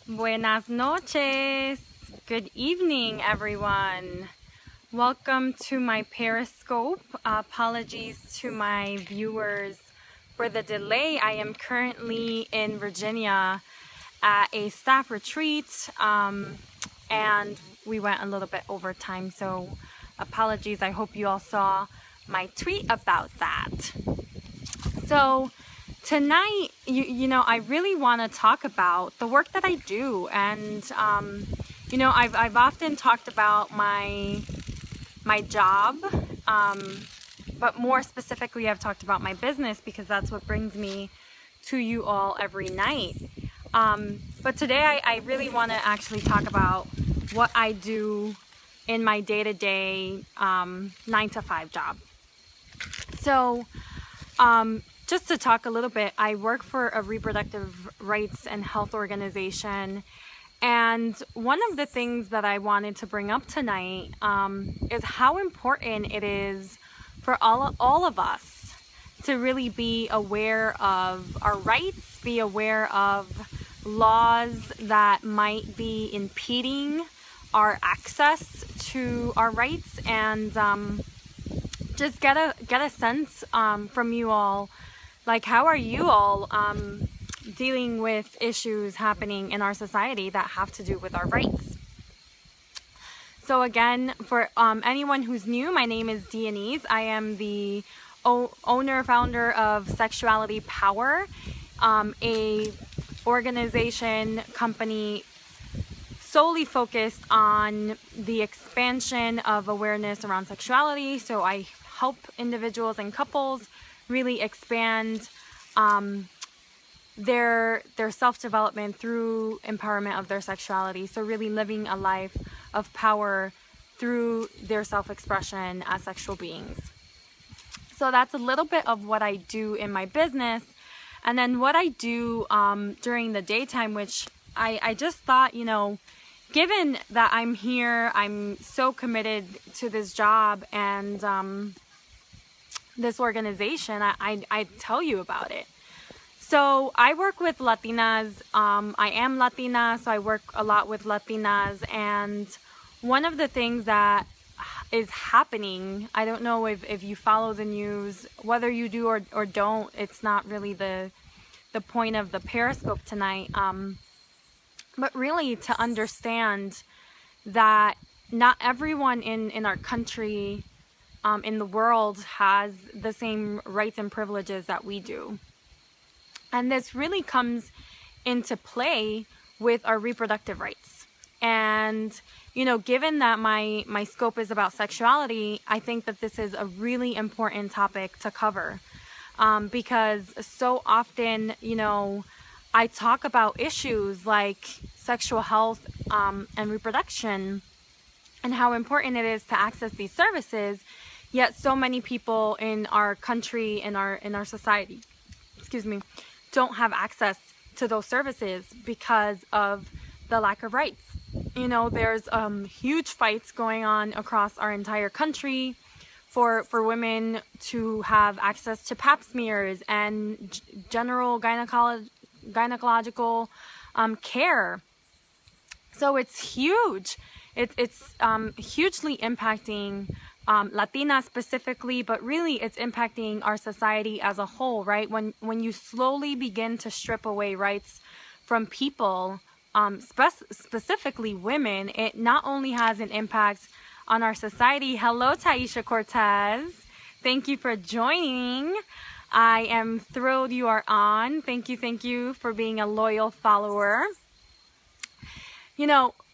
Buenas noches. Good evening, everyone. Welcome to my Periscope. Apologies to my viewers for the delay. I am currently in Virginia at a staff retreat, and we went a little bit over time, so apologies. I hope you all saw my tweet about that. So tonight, I really want to talk about the work that I do, and I've often talked about my job, but more specifically, I've talked about my business because that's what brings me to you all every night. But today, I really want to actually talk about what I do in my day-to-day 9-to-5 job. So, just to talk a little bit, I work for a reproductive rights and health organization, and one of the things that I wanted to bring up tonight is how important it is for all of us to really be aware of our rights, be aware of laws that might be impeding our access to our rights, and just get a sense from you all. Like, how are you all dealing with issues happening in our society that have to do with our rights? So again, for anyone who's new, my name is Dianese. I am the owner, founder of Sexuality Power, a organization, company solely focused on the expansion of awareness around sexuality. So I help individuals and couples really expand their self-development through empowerment of their sexuality. So really living a life of power through their self-expression as sexual beings. So that's a little bit of what I do in my business. And then what I do during the daytime, which I just thought, given that I'm here, I'm so committed to this job and this organization, I tell you about it. So I work with Latinas. I am Latina, so I work a lot with Latinas. And one of the things that is happening, I don't know if you follow the news, whether you do or don't, it's not really the point of the Periscope tonight. But really to understand that not everyone in our country, in the world, has the same rights and privileges that we do. And this really comes into play with our reproductive rights. And, given that my scope is about sexuality, I think that this is a really important topic to cover. Because so often, I talk about issues like sexual health and reproduction and how important it is to access these services. Yet so many people in our country, in our society, don't have access to those services because of the lack of rights. There's huge fights going on across our entire country for women to have access to pap smears and general gynecological care. So it's huge. It's hugely impacting Latinas specifically, but really it's impacting our society as a whole, right? When you slowly begin to strip away rights from people, specifically women, it not only has an impact on our society. Hello, Taisha Cortez. Thank you for joining. I am thrilled you are on. Thank you for being a loyal follower.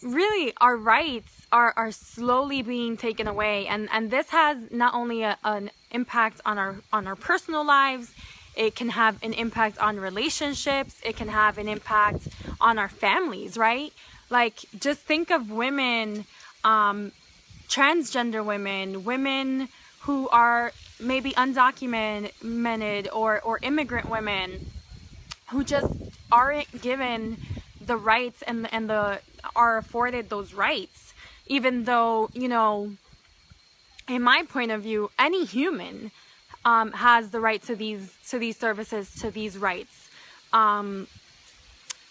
Really, our rights are slowly being taken away, and this has not only an impact on our personal lives, it can have an impact on relationships, it can have an impact on our families, right? Like, just think of women, transgender women who are maybe undocumented or immigrant women who just aren't given the rights and are afforded those rights, even though, in my point of view, any human has the right to these services, to these rights.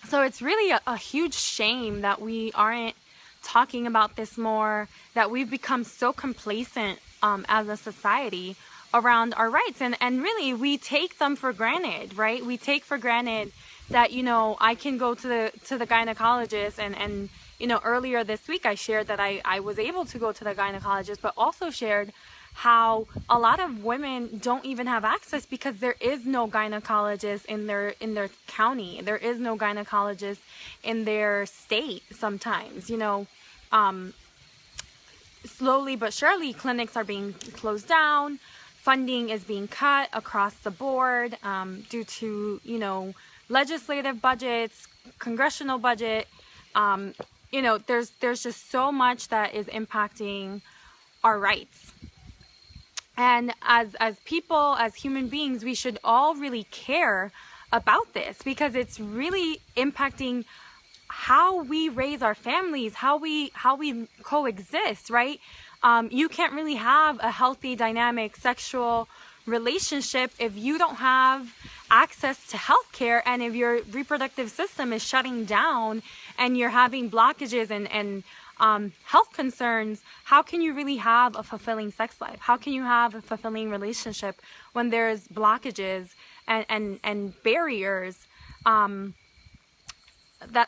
So it's really a huge shame that we aren't talking about this more, that we've become so complacent as a society around our rights. And really, we take them for granted, right? We take for granted that, you know, I can go to the gynecologist, and you know, earlier this week I shared that I was able to go to the gynecologist, but also shared how a lot of women don't even have access because there is no gynecologist in their county. There is no gynecologist in their state sometimes, you know. Slowly but surely, clinics are being closed down. Funding is being cut across the board due to, you know, legislative budgets, congressional budget. You know, there's just so much that is impacting our rights. And as people, as human beings, we should all really care about this, because it's really impacting how we raise our families, how we coexist, right? You can't really have a healthy, dynamic sexual relationship if you don't have access to healthcare, and if your reproductive system is shutting down and you're having blockages and health concerns. How can you really have a fulfilling sex life? How can you have a fulfilling relationship when there's blockages and barriers that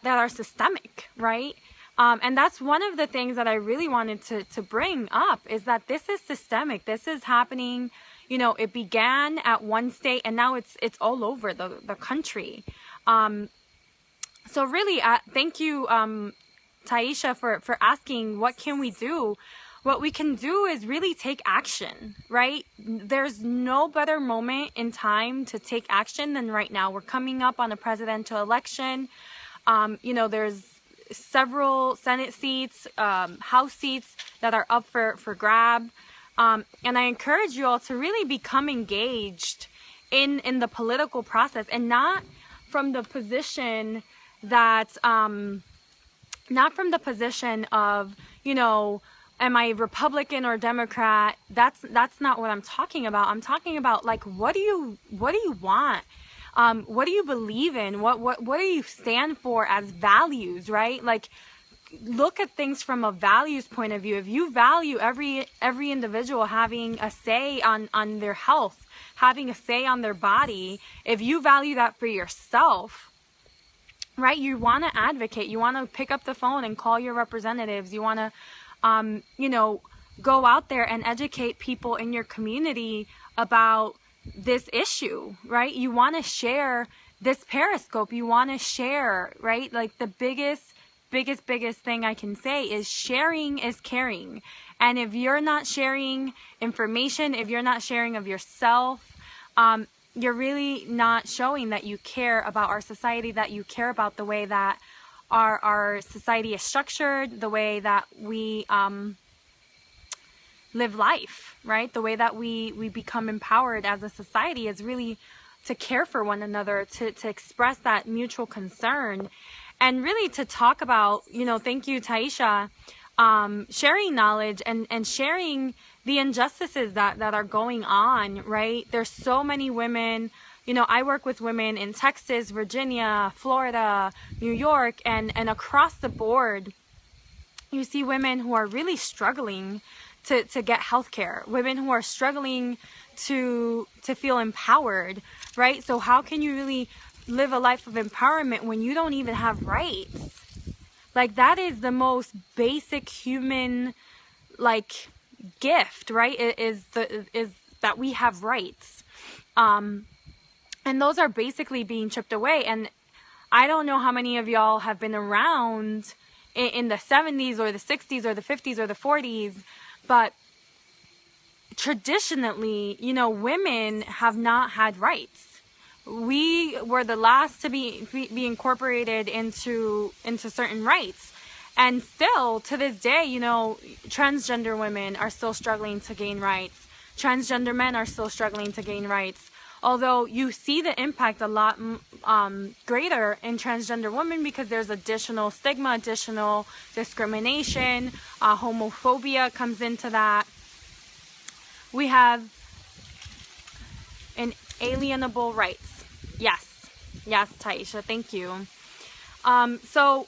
are systemic, right? And that's one of the things that I really wanted to bring up, is that this is systemic. This is happening. You know, it began at one state and now it's all over the country. So really, thank you, Taisha, for asking what can we do. What we can do is really take action, right? There's no better moment in time to take action than right now. We're coming up on a presidential election. You know, there's several Senate seats, House seats that are up for grab. And I encourage you all to really become engaged in the political process, and not from the position that, not from the position of, you know, am I Republican or Democrat? That's not what I'm talking about. I'm talking about, like, what do you want? What do you believe in? What do you stand for as values, right? Like, look at things from a values point of view. If you value every individual having a say on their health, having a say on their body, if you value that for yourself, right, you want to advocate, you want to pick up the phone and call your representatives, you want to, you know, go out there and educate people in your community about this issue, right? You want to share this Periscope, you want to share, right? Like, the biggest thing I can say is sharing is caring. And if you're not sharing information, if you're not sharing of yourself, you're really not showing that you care about our society, that you care about the way that our society is structured, the way that we live life, right? The way that we become empowered as a society is really to care for one another, to express that mutual concern, and really to talk about, you know, thank you, Taisha, sharing knowledge and sharing the injustices that are going on, right? There's so many women, you know, I work with women in Texas, Virginia, Florida, New York, and across the board. You see women who are really struggling to get healthcare, women who are struggling to feel empowered, right? So how can you really live a life of empowerment when you don't even have rights? Like, that is the most basic human, like, gift, right? Is that we have rights, and those are basically being chipped away. And I don't know how many of y'all have been around in the 70s or the 60s or the 50s or the 40s, but traditionally, you know, women have not had rights. We were the last to be incorporated into certain rights. And still, to this day, you know, transgender women are still struggling to gain rights. Transgender men are still struggling to gain rights. Although you see the impact a lot greater in transgender women, because there's additional stigma, additional discrimination, homophobia comes into that. We have inalienable rights. Yes, Taisha, thank you. So,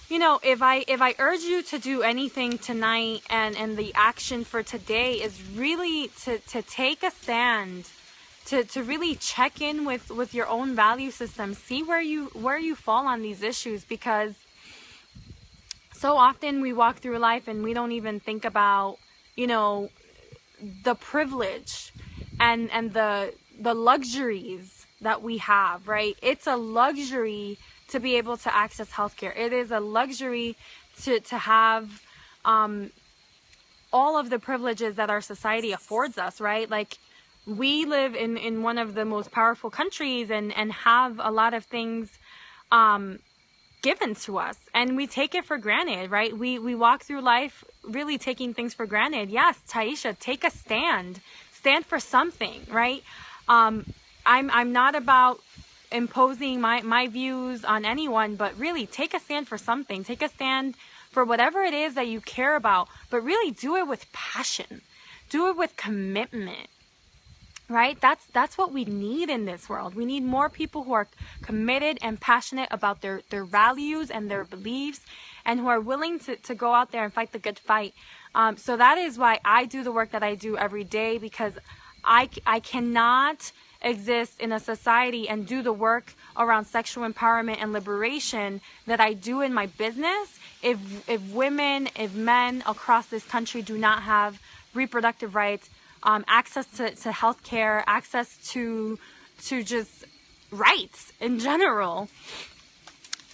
you know, if I urge you to do anything tonight, and the action for today is really to take a stand, to really check in with your own value system, see where you fall on these issues, because so often we walk through life and we don't even think about, you know, the privilege and the luxuries that we have, right? It's a luxury to be able to access healthcare. It is a luxury to have all of the privileges that our society affords us, right? Like, we live in one of the most powerful countries and have a lot of things given to us, and we take it for granted, right? We walk through life really taking things for granted. Yes, Taisha, take a stand for something, right? I'm not about imposing my views on anyone, but really take a stand for something. Take a stand for whatever it is that you care about, but really do it with passion. Do it with commitment, right? That's what we need in this world. We need more people who are committed and passionate about their values and their beliefs, and who are willing to go out there and fight the good fight. So that is why I do the work that I do every day, because I cannot exist in a society and do the work around sexual empowerment and liberation that I do in my business if women, if men across this country do not have reproductive rights, access to healthcare, access to just rights in general.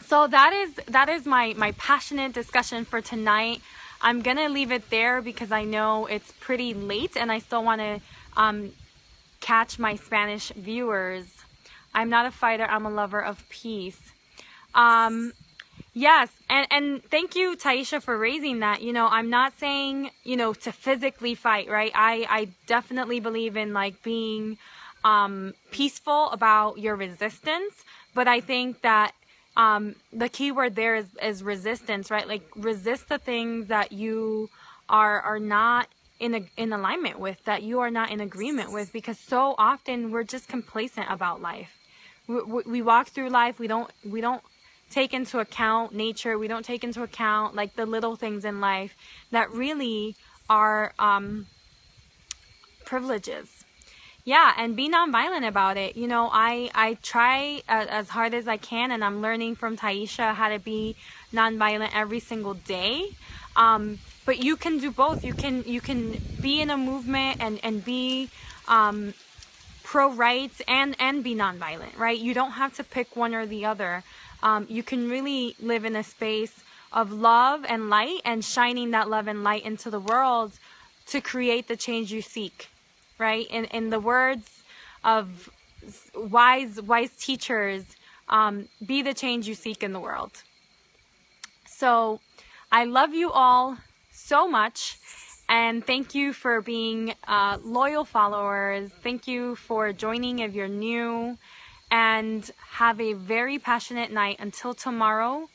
So that is my passionate discussion for tonight. I'm gonna leave it there because I know it's pretty late and I still want to catch my Spanish viewers. I'm not a fighter, I'm a lover of peace. Yes, and thank you, Taisha, for raising that. You know, I'm not saying, you know, to physically fight, right? I definitely believe in, like, being peaceful about your resistance, but I think that the key word there is resistance, right? Like, resist the things that you are not in alignment with, that you are not in agreement with, because so often we're just complacent about life. We walk through life, we don't take into account nature, we don't take into account, like, the little things in life that really are privileges. Yeah, and be nonviolent about it. You know, I try as hard as I can, and I'm learning from Taisha how to be nonviolent every single day. But you can do both. You can be in a movement and be pro-rights and be nonviolent, right? You don't have to pick one or the other. You can really live in a space of love and light, and shining that love and light into the world to create the change you seek, right? In the words of wise teachers, be the change you seek in the world. So I love you all so much, and thank you for being loyal followers. Thank you for joining if you're new, and have a very passionate night. Until tomorrow,